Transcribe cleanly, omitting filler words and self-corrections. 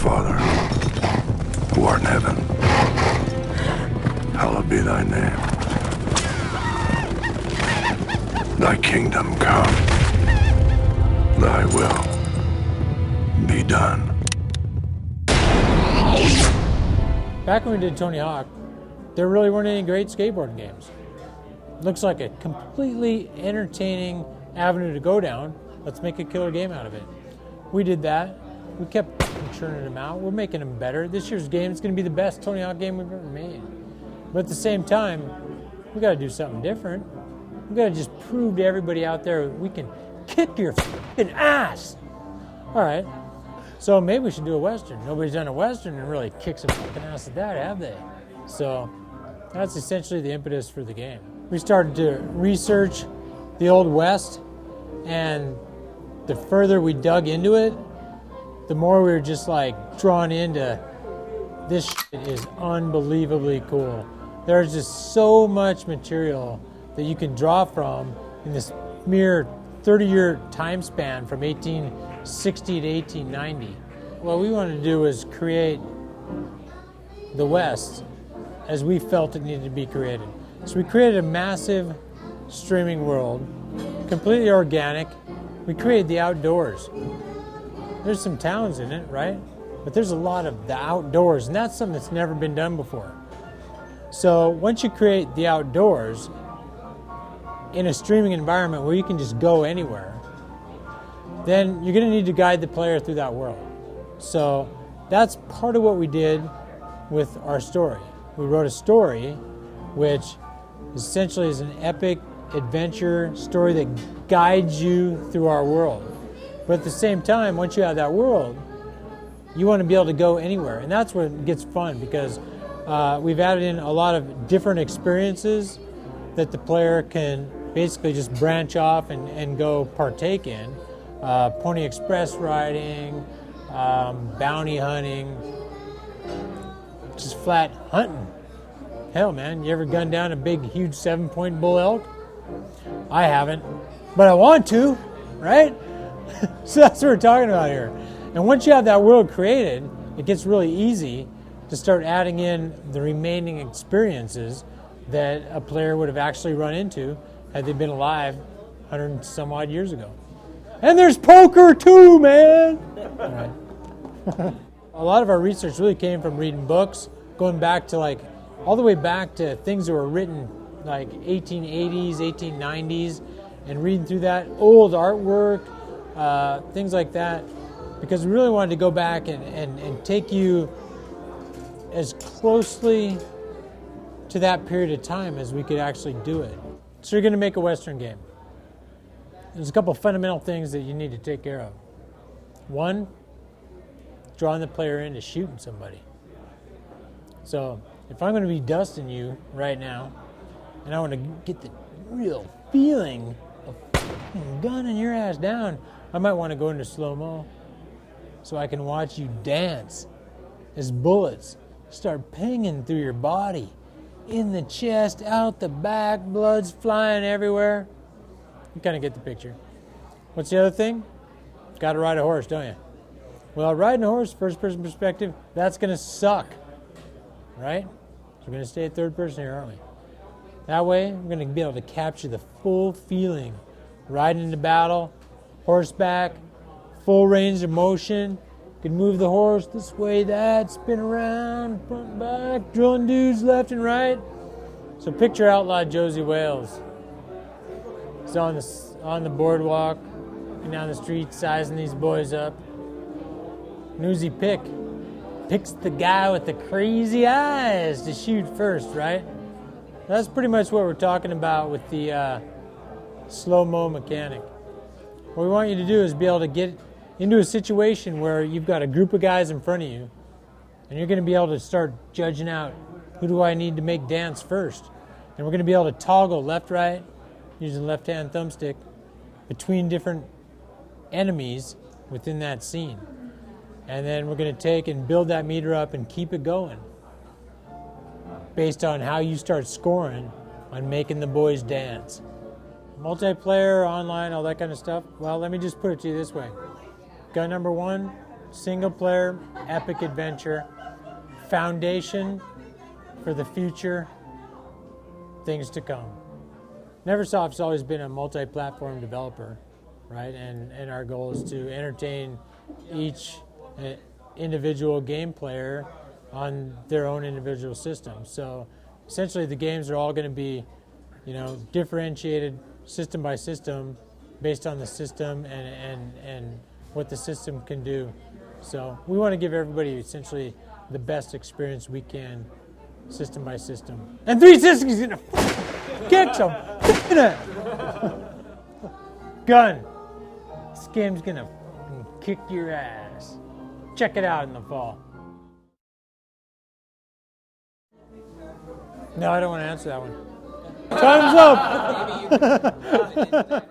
Father, who art in heaven, hallowed be thy name. Thy kingdom come, thy will be done. Back when we did Tony Hawk, there really weren't any great skateboarding games. Looks like a completely entertaining avenue to go down. Let's make a killer game out of it. We did that. We kept churning them out. We're making them better. This year's game is going to be the best Tony Hawk game we've ever made. But at the same time, we got to do something different. We got to just prove to everybody out there we can kick your f***ing ass. All right. So maybe we should do a Western. Nobody's done a Western and really kicked some fucking ass at that, have they? So that's essentially the impetus for the game. We started to research the Old West, and the further we dug into it, the more we were just like drawn into this shit is unbelievably cool. There's just so much material that you can draw from in this mere 30-year time span from 1860 to 1890. What we wanted to do was create the West as we felt it needed to be created. So we created a massive streaming world, completely organic. We created the outdoors. There's some towns in it, right? But there's a lot of the outdoors, and that's something that's never been done before. So once you create the outdoors in a streaming environment where you can just go anywhere, then you're going to need to guide the player through that world. So that's part of what we did with our story. We wrote a story which essentially is an epic adventure story that guides you through our world. But at the same time, once you have that world, you want to be able to go anywhere. And that's where it gets fun, because we've added in a lot of different experiences that the player can basically just branch off and go partake in. Pony Express riding, bounty hunting, just flat hunting. Hell, man, you ever gunned down a big, huge 7-point bull elk? I haven't, but I want to, right? So that's what we're talking about here. And once you have that world created, it gets really easy to start adding in the remaining experiences that a player would have actually run into had they been alive 100 and some odd years ago. And there's poker too, man! Right. A lot of our research really came from reading books, going back to all the way back to things that were written like 1880s, 1890s, and reading through that old artwork, things like that, because we really wanted to go back and take you as closely to that period of time as we could actually do it. So you're going to make a Western game. There's a couple fundamental things that you need to take care of. One, drawing the player into shooting somebody. So if I'm going to be dusting you right now, and I want to get the real feeling of gunning your ass down, I might want to go into slow-mo so I can watch you dance as bullets start pinging through your body, in the chest, out the back, blood's flying everywhere. You kind of get the picture. What's the other thing? Got to ride a horse, don't you? Well, riding a horse, first-person perspective, that's going to suck, right? So we're going to stay at third person here, aren't we? That way, we're going to be able to capture the full feeling. Riding into battle, horseback, full range of motion. You can move the horse this way, that, spin around, front and back, drilling dudes left and right. So picture Outlaw Josie Wales. He's on the boardwalk, and down the street, sizing these boys up. And who's he pick? Picks the guy with the crazy eyes to shoot first, right? That's pretty much what we're talking about with the slow-mo mechanic. What we want you to do is be able to get into a situation where you've got a group of guys in front of you, and you're going to be able to start judging out who do I need to make dance first. And we're going to be able to toggle left-right, using left-hand thumbstick, between different enemies within that scene. And then we're going to take and build that meter up and keep it going based on how you start scoring on making the boys dance. Multiplayer, online, all that kind of stuff. Well, let me just put it to you this way. Gun number one, single player, epic adventure, foundation for the future, things to come. Neversoft's always been a multi-platform developer, right? And our goal is to entertain each individual game player on their own individual system. So essentially the games are all going to be, differentiated system by system based on the system and what the system can do. So we want to give everybody essentially the best experience we can, system by system. And 360 is gonna kick some gun. This game's gonna kick your ass. Check it out in the fall. No, I don't want to answer that one. Time's up.